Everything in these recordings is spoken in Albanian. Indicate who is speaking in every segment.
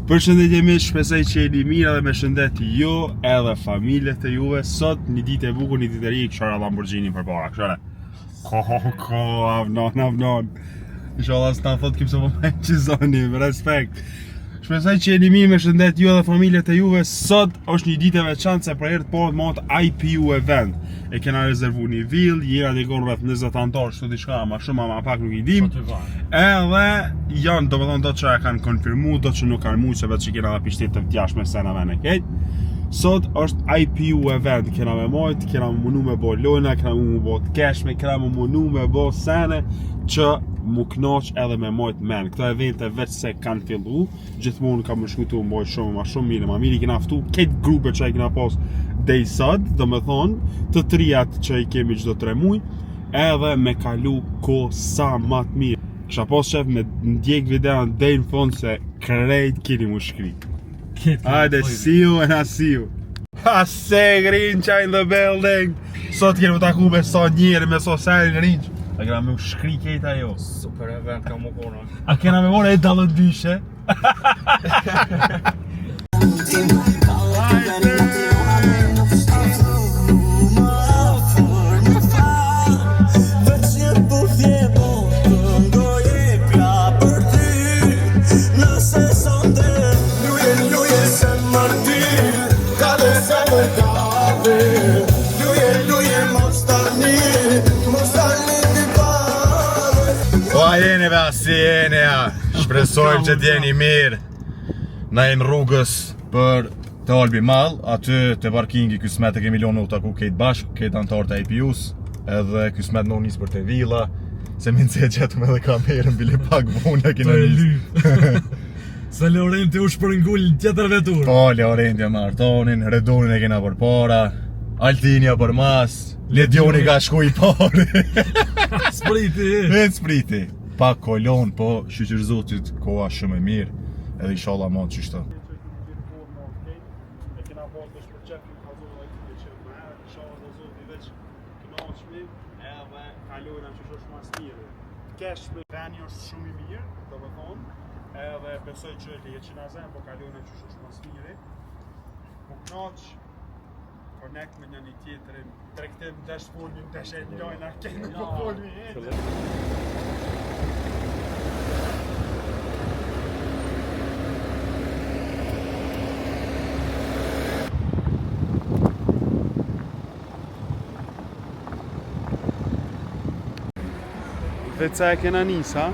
Speaker 1: Përshëndetje miq, shpresoj që jeni mirë dhe me shëndet ju edhe familjet e juve. Sot një ditë e bukur, një ditë e ri, këshora Lamborghini përpara, këshora. Avnon. Inshallah s'na thot kim se po më qizoni, me respekt. Shpresoj që jeni mirë, me shëndet ju edhe familjet e juve. Sot është një ditë e veçantë se për herë të parë mot IPU event. E kena rezervu një villë, jera dikon rreth 20 antar, kështu diçka, ma shumë ma pak nuk i dim. Edhe janë, domethënë do që e kanë konfirmu, do që nuk kanë mujtë, se vetë që kena dhe pishtit të vtjashme senave në kejt. Sot është IPU event, kena me mojt, kena me munu me bo lojna, kena me bo të keshme, kena me munu me bo sene që mu knoq edhe me mojt men. Këto evente veç se kanë fillu, gjithmonë kam më shkutu mboj shumë ma shumë mirë. Ma mirë i kena aftu këtë grupe që i kena pos dej sot, do me thonë, të trijat që i kemi çdo 3 muj, edhe me kalu ko sa mat mirë. Kisha pos shef me ndjek videon dej në fond se krejt kini mu shkri. Hajde, see you and I see you. Se Grinqa in the building. Sot kemi taku me so njeri, me so serin Grinq. A kena me u shkri kejta jo.
Speaker 2: Super event ka më kona.
Speaker 1: A kena me vore e dalët dyshe.
Speaker 3: Jeni be si jeni ja, shpresojmë që t'jeni mirë. Na jem rrugës për të Albi Mall, aty të parkingi Kysmet e kemi lonë u taku kejt bashkë, kejt antarë të IPU-s, edhe Kysmet në unis për të villa, se minë se gjetëm edhe kamerën bile pak vune kina njës.
Speaker 2: Se Laurenti u shpërngull tjetër vetur.
Speaker 3: Po, Laurenti e martonin, Redonin e kena për para, Altinia për mas, Ledioni ka shku i pari. Spriti. Pa kolon, po shqyqër zotit koha shumë e mirë, edhe inshallah ma të qishtë.
Speaker 1: E kena pas të shpërqefim kalzove e që më herë, inshallah dhe zotit veç kënaqmi, edhe kalojna që është mas mirë. Keshme veni është shumë i mirë, do më thonë, edhe besoj që e që na zemë, po kalojna që është mas mirë. Po kënaq, connect me një tjetërin, trektim desh folmin, desh e njojna, kemi po folmi e. Veca e kena nisa.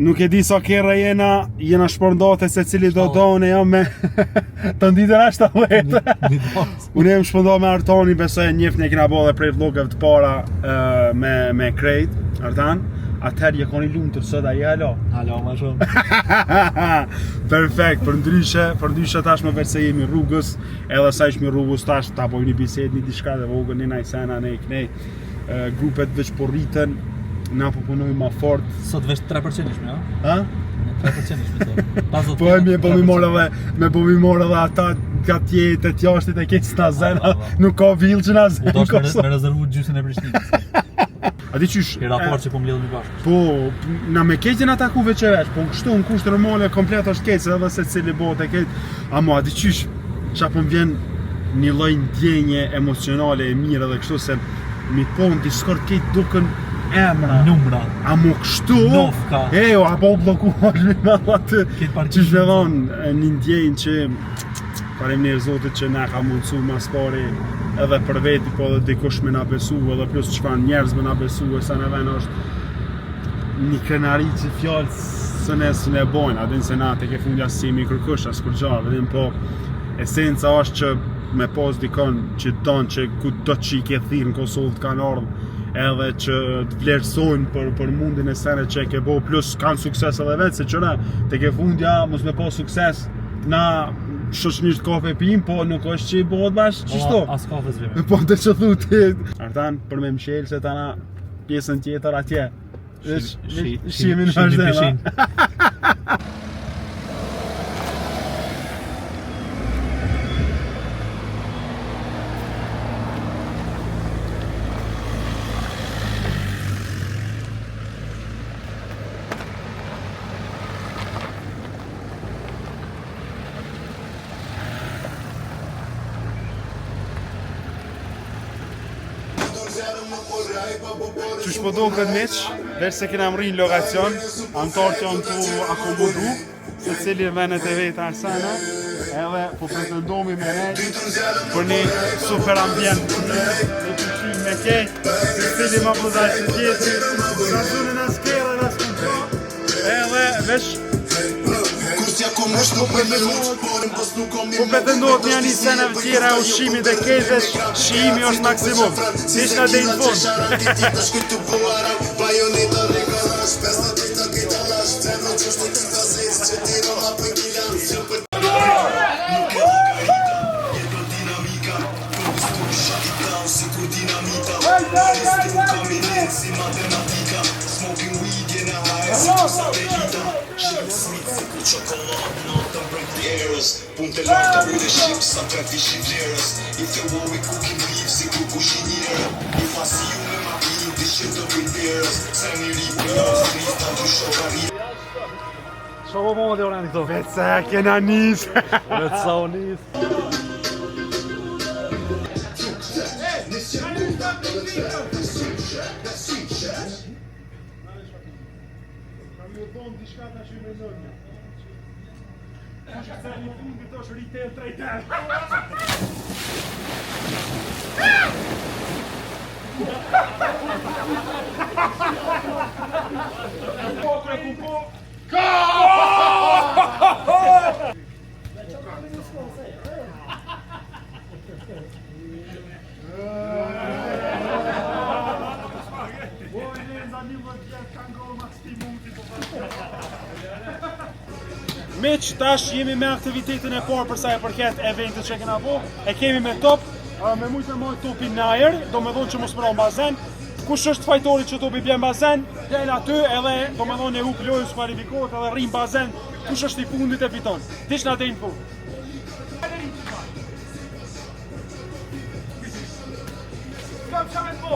Speaker 1: Nuk e di sa kera jena shpërndate se cili do done jam me të nditën ashtë të vetë. Unë jem shpërnda me Artani, besoj e njeftë ne kena bo dhe prej vlogëve të para me krejt, Artan. Atëherë je koni lumë tërë sot, a je halo?
Speaker 2: Halo, ma shumë.
Speaker 1: Perfekt, për ndryshe tash me vetë se jemi rrugës, edhe sa ishmi rrugës tash ta bojmë një bisedë, një diçka dhe vogën, një najsena, një kënej, grupet veç po rritën, na po punojmë ma fort.
Speaker 2: Sot veç 3% ishme, ja?
Speaker 1: Ha?
Speaker 2: 3% ishme sot.
Speaker 1: Po mi morë edhe ata ka tjetë të jashtit e keqës në zena, nuk ka villë që në zenë.
Speaker 2: U dosh me rezervu gjysën e Prishtinës.
Speaker 1: A di qysh?
Speaker 2: I raport që po mbledhemi bashkë.
Speaker 1: Po, na me keqen ata ku veç e veç, po kështu në kushtë normale komplet është keqë edhe se cili botë e keqë. Amo, a di qysh? Qa po m'vjen një lloj ndjenje emocionale e mirë edhe kështu se mi po në Discord keqë duken emra,
Speaker 2: numra,
Speaker 1: a mu kështu,
Speaker 2: nofka,
Speaker 1: e, apo blokuar me atë, që shvedhon një ndjenjë që Faleminderit Zotit që na ka mundësu mas pari edhe për veti, po edhe dikush me na besu, edhe plus çfarë njerëz me na besu, e sa në vend është një krenari që fjallë së ne bojnë, adin se na te ke fundja si mi kërkush as kur gjarë, vedin po esenca është që me pas dikon që donë që ku do që i ke thirë në Kosovë të kanë ardhë edhe që të vlerësojnë për mundin e sene që e ke bo, plus kanë sukses edhe vetë, se qëra te ke fundja mos me pas sukses na shoqënisht kafe pim, po nuk është që i bëhet bashkë qishto.
Speaker 2: As kafe zvime.
Speaker 1: Po të që thu ti. Artan, për me mshelë se tana pjesën tjetër atje. Shimin vazhdem. Qysh po do këtë meq, veç se kena mri në lokacion, antarë që janë të akomodu, se cili venet e vetë Arsana, edhe po pretendomi me ne për një super ambient, një pushim me kej, se cili ma përdaj që tjeti, sa zunin as kere, as këmëto, edhe veç po pretendohet një një seneve tjera e ushqimit dhe kejtës, shihimi është maksimum. Ish nga dhejnë fund.
Speaker 4: Punte larta leadership sa tradishi vlerës I theoi cooking beef si ku kushinierë I fasi ju me makinë dishim të priterës Se një ripi jos nista të shokari
Speaker 2: Shoko mo dhe orani këto.
Speaker 1: Vetë se kena nis.
Speaker 2: Vetë sa o nis.
Speaker 1: Miq, tash jemi me aktivitetin e parë për sa e përket eventit që kena bo. E kemi me top, me mujtë me majtë topin në ajer, do me thonë që mos mëron bazen. Kush është fajtori që topi bjen bazen, del aty edhe do me thonë e u plojë, s'kvalifikohet edhe rrim bazen. Kush është I fundit e fiton. Dish na dejnë fund. Kom shamet po!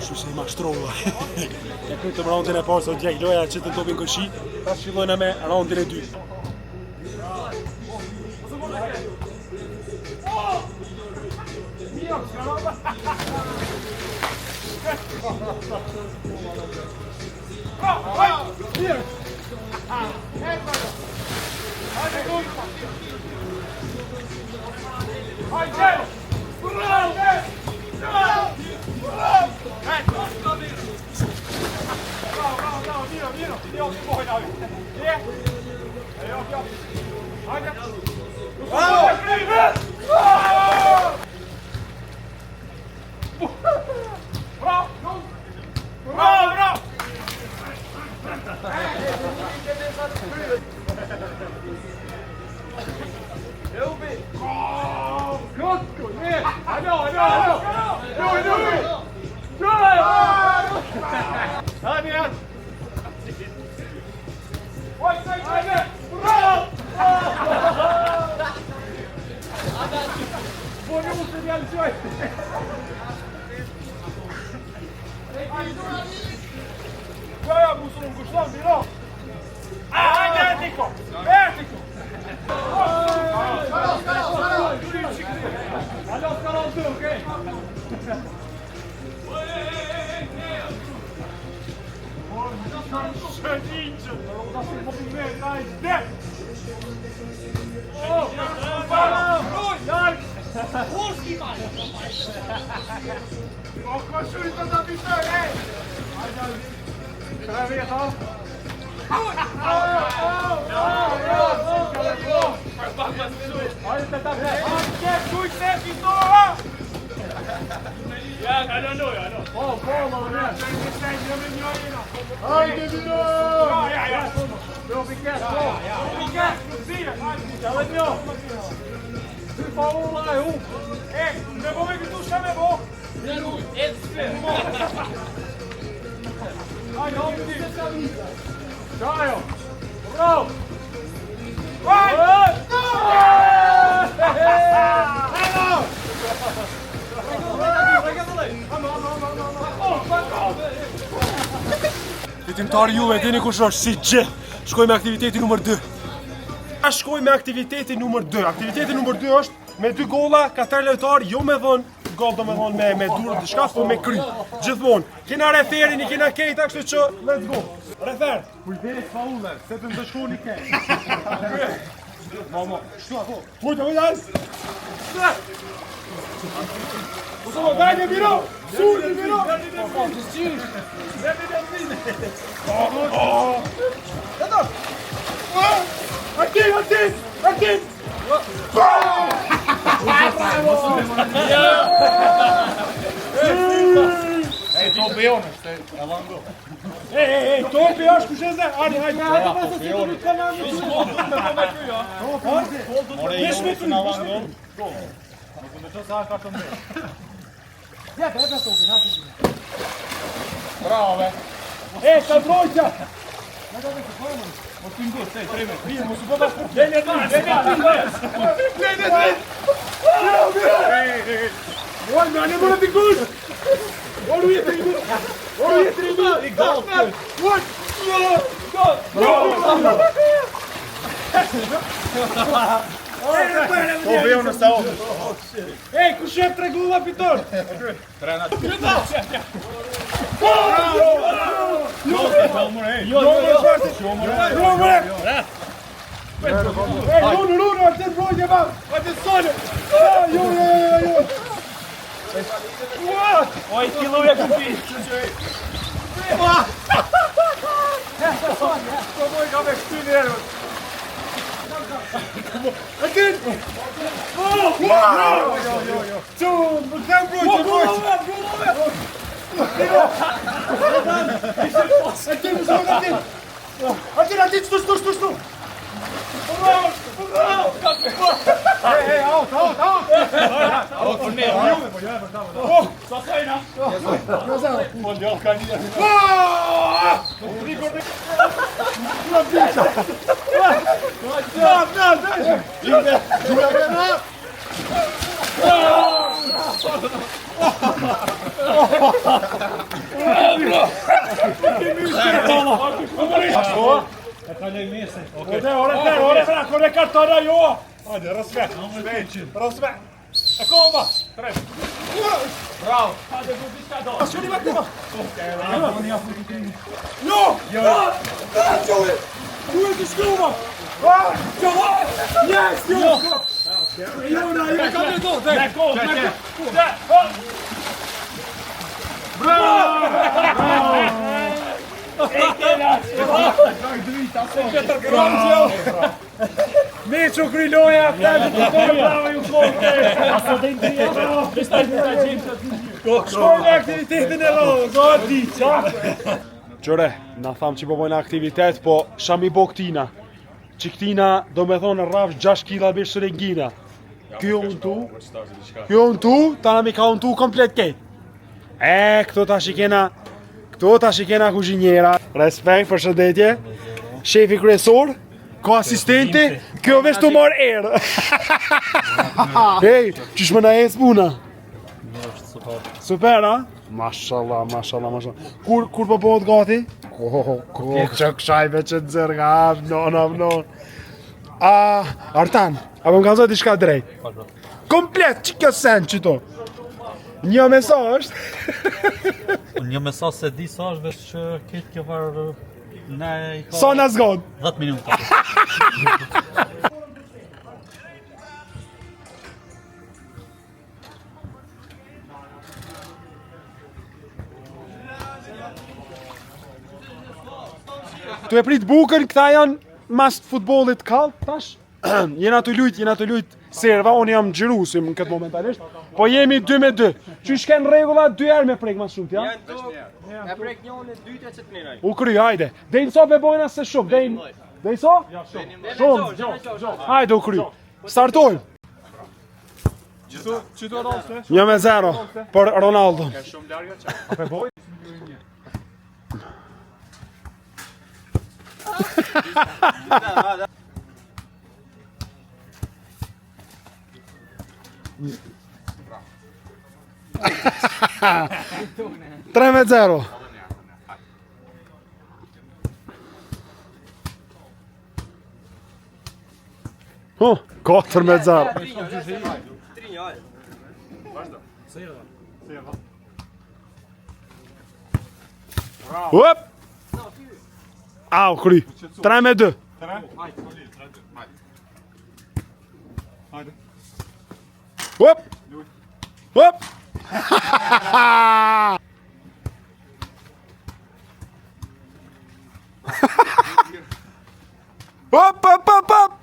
Speaker 1: Shumë se I mashtrova. E krytëm raundin e parë, sot djek loja që të topin kërshi, ta fillojna me raundin e dytë.
Speaker 5: Fitimtari juve, dini kush është si gjithë. Shkoj me aktiviteti numër 2. Shkoj me aktiviteti numër 2. Aktiviteti numër 2 është me 2 golla, 4 lojtar, jo me dhon gol, do me dhon me durë të shka, po me kry. Gjithmonë. Kena referin, i kena kejta, kështu që let's go. Refer.
Speaker 2: Kujderit fauller, se të ndëshkoni ke.
Speaker 5: Mama, shtu ato. Vojta, vojta. Usama, dajde biro. Surdi biro. Aktiv. Ej, topi është kush e zë? Hajde. Ej, ka brojtja! Ej, ku shef tregulla piton? Runo, atë brojtje ba! Atë sole! Jo! Oj, kiloja kupi! Komoj ka me këty njerët! Akin! Qum, më këtem brojtje! Atin, stu! Ore kartona jo! Hajde, respekt! Respekt! E koma! Bravo! Hajde, du diska do! A shkoni me këma! Jo! Du e të shkuma! Yes! Jo! Jo, ka me do! Me që kry loja, bravo ju kote! Shkoj në aktivitetin e lojë, zohet di, qa? Qëre, na thamë që po bojnë aktivitet, po shami bo këtina. Që këtina do me thonë rrafsh 6 kila bish sërengina. Kjo unë tu, ta na mi ka unë tu komplet kejt. Këto ta shikena kuzhinjera. Respekt, përshëndetje. Shefi kryesor, Ka asistenti, kjo vesh të marrë erë. Hej, qysh më na ecë puna? Super, ha? Mashallah. Kur po bëhet gati? Që këshajve që të zërga, avnon. Artan, a më kanë zoti shka drejt? Komplet, që kjo sen qëto? Një mesazh.
Speaker 6: Një mesazh se di sa është veç që këtë kjo farë ne i ka
Speaker 5: Sa na zgon?
Speaker 6: 10 minuta.
Speaker 5: Tu e prit bukën, këta janë mas futbollit kallë, tash. Jena të lujt serva, unë jam xhirusim në këtë momentalisht, po jemi 2-2. Qysh kanë rregulla 2 herë me prek mas shumë, ja?
Speaker 7: Ja prek njën e dytë që të miraj.
Speaker 5: U kry, hajde. Dejnë so pe bojna se shumë, dejnë so? Shumë. Hajde u kry. Startojmë. 1-0 për Ronaldo. Tre me 0. Oh, 4 me 0. Hop! Au, kry. 3 me 2. Hop! Hop! Hop!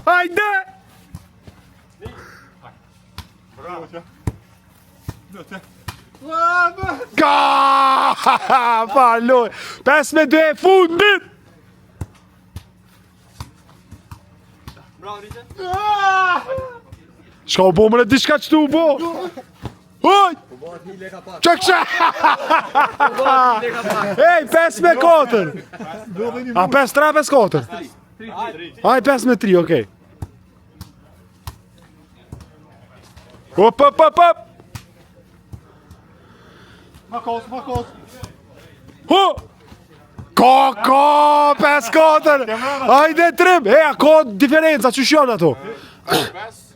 Speaker 5: Hajde! Ka! Faloj! 5 me 2 e fundit!
Speaker 7: Bravo, Rite.
Speaker 5: Shka u bo mëre diçka që tu u bo? Hoj! Që kësha? Ej, 5 me 4! A 5-3, 5-4? Aj, 5 me 3, okej. Hop!
Speaker 2: Makos.
Speaker 5: Ho! Ka, 5-4! Ajde, trim! E, a ka diferenca, që shjon ato?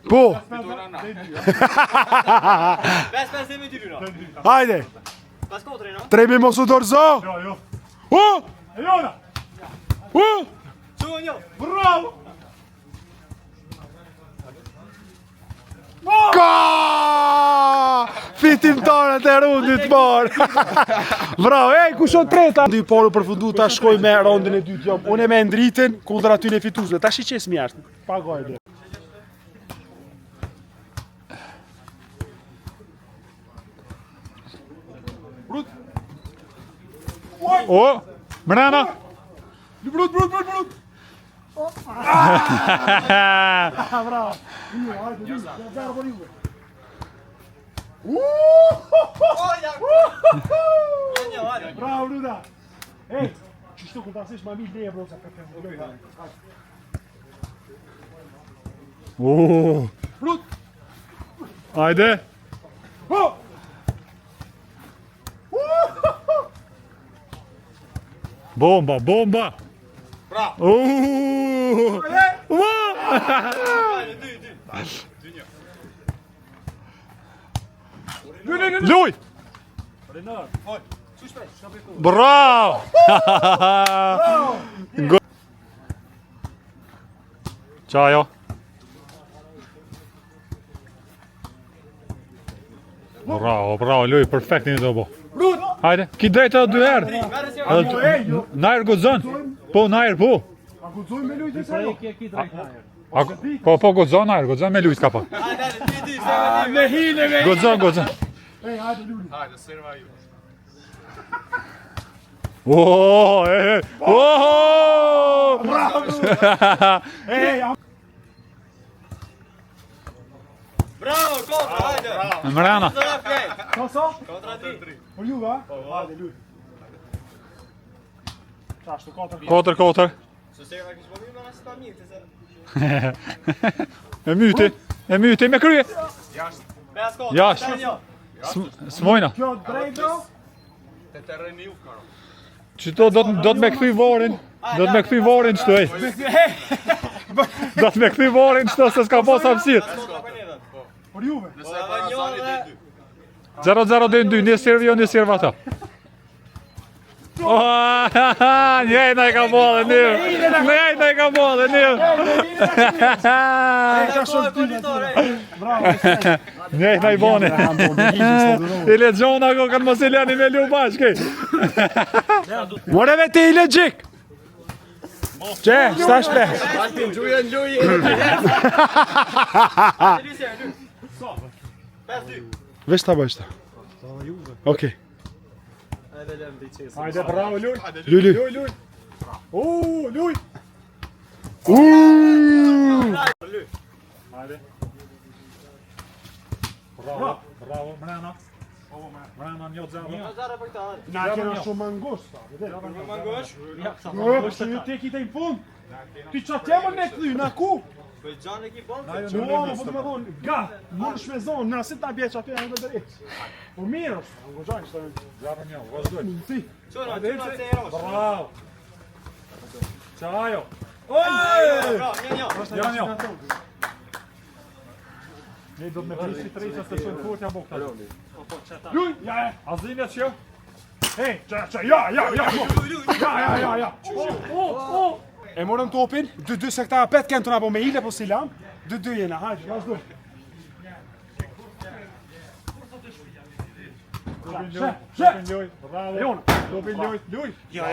Speaker 5: Po!
Speaker 7: 5-5 me 2 lyra.
Speaker 5: Ajde!
Speaker 7: Pas kontre, no?
Speaker 5: Tremi mos u dorzo! Ho!
Speaker 2: Jona!
Speaker 5: Ho!
Speaker 7: Sonjo!
Speaker 2: Bravo!
Speaker 5: Ka! Fitimtarët e rundit parë! Bravo, ej, ku shon treta? Ndi paru përfundu ta shkoj me rondin e dytë, jo. Unë me ndritën kundër aty në fituesve. Tash i qes mjashtë. Pagoj dhe.
Speaker 8: O, mrena!
Speaker 5: Brut! Bravo, Luda! Ej, qështu kur ta sesh ma mi leje, bro, sa ka Brut!
Speaker 8: Ajde!
Speaker 5: Ho!
Speaker 8: Bomba! Bravo! Luj! Bravo! Qajo! Bravo, Luj, perfekt një do bo. Hajde, ki drejta 2 herë. Nair godzon. Po, Nair, po.
Speaker 5: A gudzoj me lujtë se jo?
Speaker 8: Po, godzon Nair, godzon me lujt ka po.
Speaker 5: Me hile, me
Speaker 8: Godzon.
Speaker 5: Ej, hajde, Luli.
Speaker 3: Hajde, serva ju.
Speaker 8: Oh!
Speaker 5: Ej,
Speaker 7: Bravo, kontra, hajde!
Speaker 8: Mrena!
Speaker 5: sa?
Speaker 7: Kontra 3.
Speaker 5: Për juve, ha? Hajde, Luli. Ashtu 4.
Speaker 8: 4-4.
Speaker 7: Så ser jag faktiskt vad vi menar ska mig till så.
Speaker 8: E myti me krye.
Speaker 7: Men skott.
Speaker 8: Jash. Smojna.
Speaker 5: Kjo drejt bro.
Speaker 8: Qëto do të me kthy varin. Do të me kthy varin çto ai. Do të me kthy varin çto se s'ka pas hapësirë.
Speaker 7: Skott på ner.
Speaker 5: Por juve.
Speaker 8: 0-0-2-2, një servi, një servi ata. Njëjtë i ka bollë një. Njëjtë i ka bollë një. Njëjtë i boni. I le gjona ko kanë mos e lani me lu bashkë.
Speaker 5: More vete i legjik. Që, stash pe. Vesh ta bëjta. Okej.
Speaker 8: Hajde, bravo, luj.
Speaker 5: Luli.
Speaker 8: Luj. Luj. Hajde. Bravo, mrena. Mrena, një gjabë.
Speaker 5: Na kena shumë angusht.
Speaker 7: Mangosh.
Speaker 5: Që ti kite në fund. Ti qa temën me këthy, na ku?
Speaker 7: Po John e ki ball.
Speaker 5: Po të me thonë, ga, më në shmezon, na si ta bje që aty e në drejt. Po mirë është, në gojnë që të
Speaker 8: Gjabë një, vazhdoj.
Speaker 5: ti.
Speaker 7: Çona, çona se erosh.
Speaker 8: Bravo. Qajo.
Speaker 7: Bravo,
Speaker 8: Janjo. Ne do të me prisi 3 se të qënë fort jam bukta.
Speaker 5: Luj, ja,
Speaker 8: Azinja që jo?
Speaker 5: hej, ja. E morëm topin, 2-2 se këta 5 kënë të nga po me hile po si lam. 2-2 jena, hajde, vazhdo.
Speaker 8: Topin luj. Bravo. Topin luj.
Speaker 5: Ja.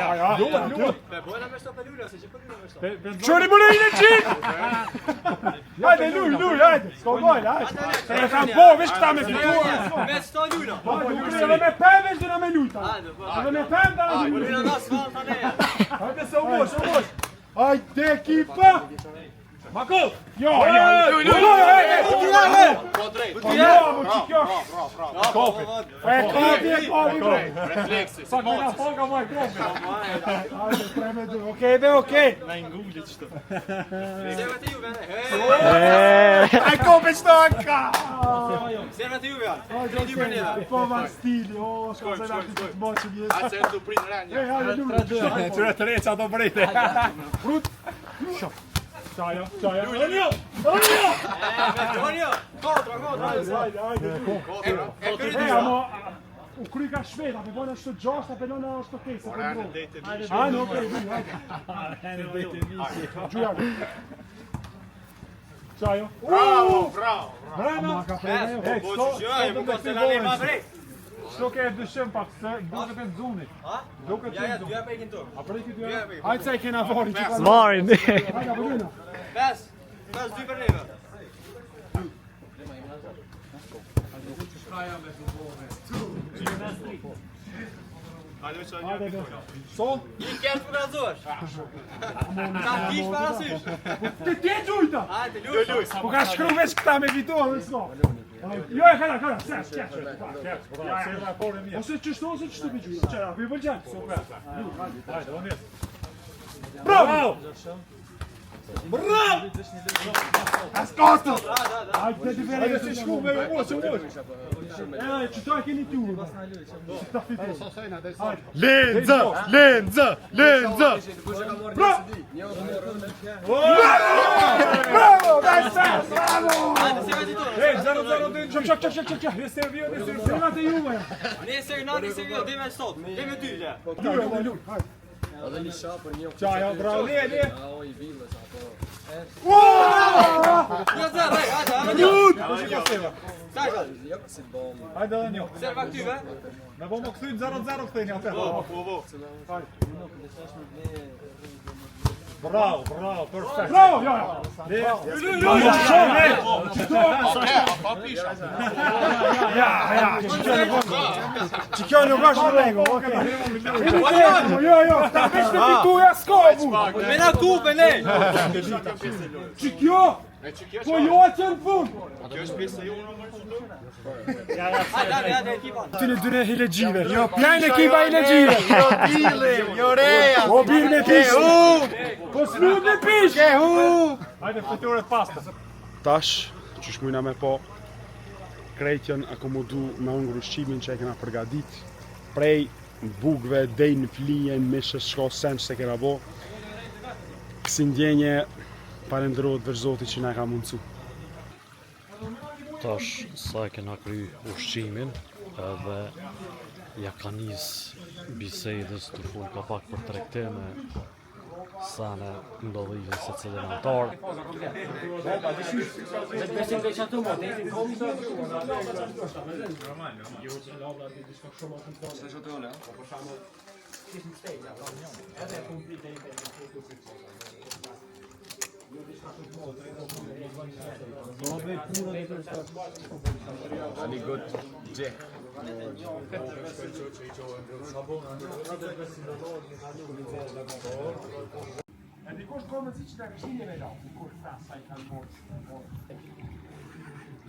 Speaker 7: Me bojna me stop e lula, se që po lula me stop.
Speaker 5: Qëri më në hile qik! Hajde, luj, hajde, s'ko bojnë, hajde. Se e kam po, vesh këta me fituar.
Speaker 7: Me sto lula.
Speaker 5: Edhe me pëm vesh dhe na me lujta. Edhe me pëm dhe na me
Speaker 7: Lula
Speaker 5: lujta.
Speaker 7: na s'fall tani.
Speaker 5: Hajde se u bosh. Hajde ekipa!
Speaker 8: Mako!
Speaker 5: Jo,
Speaker 7: Po drejt.
Speaker 8: Sa këna foka ma kropi.
Speaker 5: Okej.
Speaker 7: Serva te Juve.
Speaker 5: Ai kope stocca!
Speaker 7: Serva te Juve. Ti për ne.
Speaker 5: Po va stili, shko se na të moçi vjen. Acerto prin rënja. Hajde,
Speaker 8: Tyre të reqa do brejte. Qajo.
Speaker 7: Antonio. Contra.
Speaker 5: Hajde. Amo u kry ka shpejt, apo bën ashtu 6, apo nëna është okej, se po ndron. Hajde, okej, hajde. Qajo.
Speaker 8: Bravo.
Speaker 5: Bravo. Shto ke dyshim pak se duket e zunit. Duket e zunit.
Speaker 7: Ja pekin to.
Speaker 5: A preki dy? Hajde se e kena vori që ka.
Speaker 6: Marin.
Speaker 5: Hajde apo dina.
Speaker 7: Bes 2 për neve.
Speaker 5: Hajde be. So?
Speaker 7: I kërë për razosh. Ka kish parasysh.
Speaker 5: Ti gjujta.
Speaker 7: Hajde, luj.
Speaker 5: Po ka shkru veç këta me fitoa dhe s'ka. Jo e kara, ses, Ose qështu, ose qështu për gjujta. Qera, për i pëlqen.
Speaker 8: Hajde, o njës.
Speaker 5: Bravo! As kosto! Hajde, të diferentë.
Speaker 8: Si shku me u që u
Speaker 5: E, që ta keni ty unë. Që ta fitu.
Speaker 3: Lenza!
Speaker 5: Bravo! Daj ses! Bravo!
Speaker 7: Hajde, serva te to.
Speaker 8: Hey, 0-0-2.
Speaker 5: Çak.
Speaker 8: Një servio.
Speaker 5: Serva të juve.
Speaker 7: Ne servi, dhe me sot. Dhe me 2 ja.
Speaker 5: Luj.
Speaker 8: Qajo, bravo. Le.
Speaker 7: Ja zero, hajde.
Speaker 8: Hajde dhe një.
Speaker 7: Serva këtyve.
Speaker 8: Me po më këthyn 0-0 këthejnë atë. Bravo, perfekt.
Speaker 5: Bravo, ja. Që kjo nuk është në rego, Jo, ta vesh me fituja s'ka bu.
Speaker 7: Me na kupe, ne.
Speaker 5: Që kjo,
Speaker 2: Po jo atë në fund. Ty në dyre hilegjive. Jo, plajnë ekipa hilegjive.
Speaker 3: Jo reja!
Speaker 2: Po birë me pish. Po s'mut me pish.
Speaker 8: Hajde fëture pasta.
Speaker 5: Tash, që shmujna me po krejtjen akomodu me ungër ushqimin që e kena përgadit prej bugve, dej në flijen, mishës, shko sen që se kena bo. Kësi ndjenje falenderojt veç Zoti që na ka mundësu.
Speaker 6: Tash sa e kena kry ushqimin edhe ja ka nis bisedës të fol ka pak për tregtime sa në ndodhijën se cilën antar.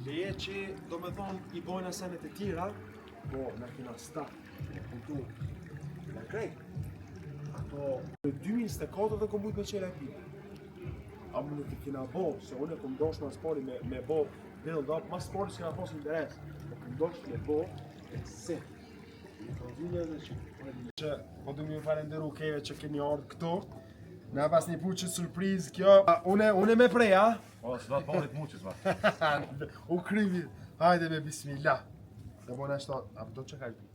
Speaker 5: Leje që do me thonë i bojnë asenet e tjera, po në kina sta, në kultur, në krejt. Ato në 2024 dhe kom bujt me qela e pime. A më nuk i kina bo, se unë e kom dosh ma spori me bo build up, ma spori s'kina pos interes, po kom dosh me bo e se. Që po du mi falenderu keve që keni ardhë këto. Na pas një puqët surpriz kjo. Une me prej, a?
Speaker 3: O, s'va parit muqës, va.
Speaker 5: U krymi. Hajde me bismillah. Se bona shto, a do që ka pi.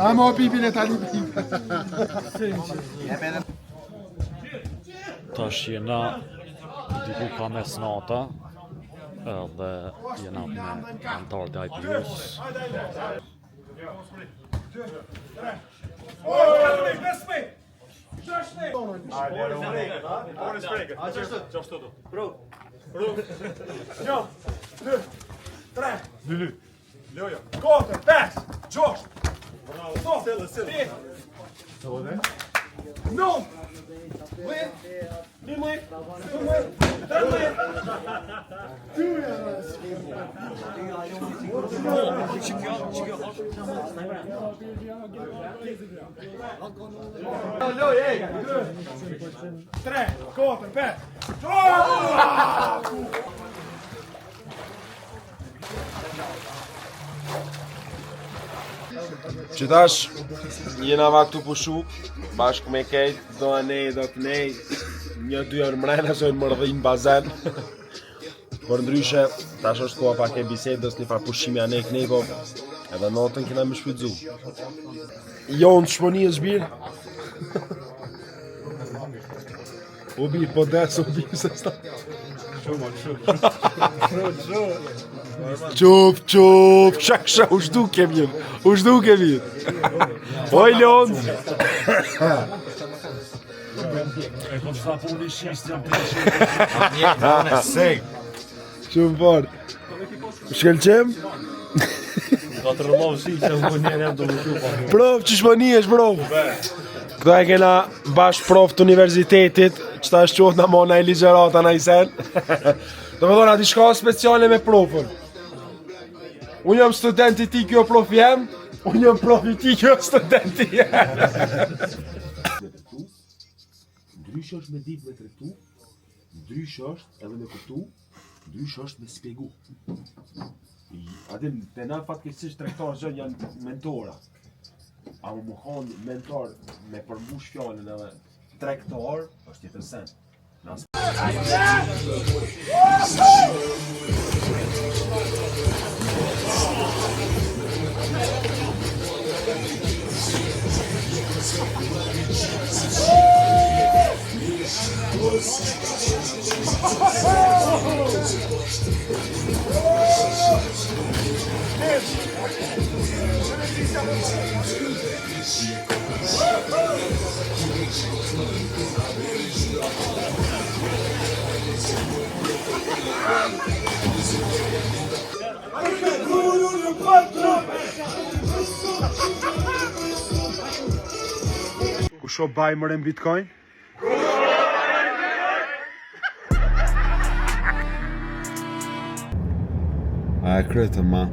Speaker 5: Amo pipin e tani pipin.
Speaker 6: Tash jena diku ka mes nata edhe jena me antar të IPU-s.
Speaker 2: Kote, pes, gjosh. Non! Tre, kote, pes.
Speaker 5: Qitash, jena va këtu pushu, bashkë me kejt, do anej, do kënej, një dy orë mrena që në mërdhin bazen. Por ndryshe, tash është koha pak e bisedës, një fa pushimi anej kënej, po edhe notën kena me shpydzu. Jo në shponi e zbirë. U birë, po des, u birë se sta. Quf, shak, u shduke mirë, Oj, Lond! Shumë fort. Shkelqem? Prof, që shmoni esh, prof? Këta e kena bash prof të universitetit, që ta është qotë në mona e ligjerata në i sen. Do me dhona, di shka speciale me profën. Unë jam studenti ti, kjo prof jem. Unë jam profi ti, kjo studenti jem. Ndrysh është me dit me trektu, ndrysh është edhe me kuptu, ndrysh është me spjegu. Adin, të na fatkesisht trektarë gjën janë mentora. A më muhon mentor me përmbush fjallën edhe trektar është tjetër sen.
Speaker 1: Ku shoh bajmër në Bitcoin? A e kryetën ma?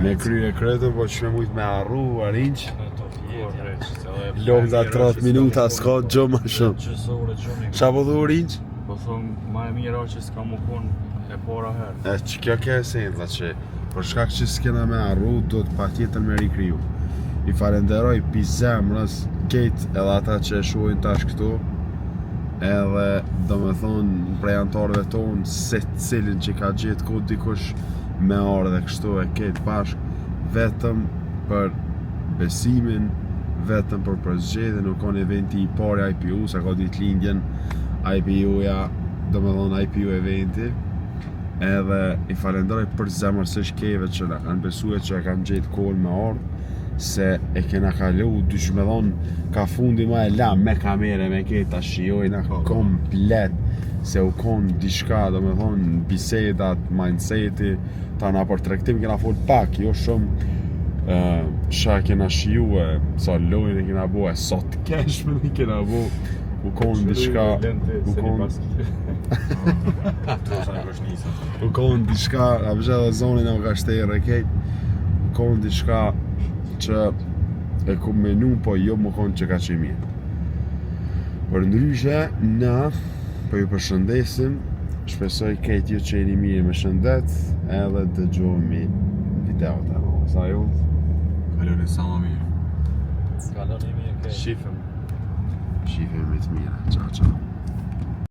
Speaker 1: Me krye kryetën, po që me mujtë me arru, arinq. Lomda 30 minuta, s'ka gjë ma shumë. Qa po dhu arinq?
Speaker 9: Po thonë, ma e mira që s'ka më konë e para herë.
Speaker 1: E që kjo ke esenca që për shkak që s'kena me arru, do të pa tjetër me rikriju. I falenderoj pi zemrës kejt edhe ata që e shuojnë tash këtu, edhe do me thonë prej antarëve tonë se cilin që ka gjetë ku dikush me orë dhe kështu e kejt bashk, vetëm për besimin, vetëm për përzgjedhjen, nuk kanë eventi i parë IPU, sa ka ditëlindjen IPU-ja, do me thonë IPU eventi, edhe i falenderoj për zemërsisht kejve që na kanë besue që e kanë gjetë kohën me orë, se e kena kalu, dysh me thonë, ka fundi ma e lam me kamere, me kejt ta shiojna komplet, se u konë dishka, do me thonë, bisedat, mindseti, ta na për tregtim kena fol pak, jo shumë, qa kena shijue, sa lojnë e kena bo, e sot kesh me një kena bo, u konë dishka, u konë dishka, a përgjë dhe zonin e më ka shterë e kejt, u konë dishka që e ku menu, po jo më konë që ka që i mirë. Për ndryshe, na, po ju përshëndesim, shpesoj kejt ju që jeni mirë me shëndet, edhe dëgjohemi videot e më. Sa ju?
Speaker 3: Kaloni sa më mirë.
Speaker 6: Kaloni mirë kejt.
Speaker 3: Shifëm.
Speaker 1: Shifemi të mira. Ciao, ciao.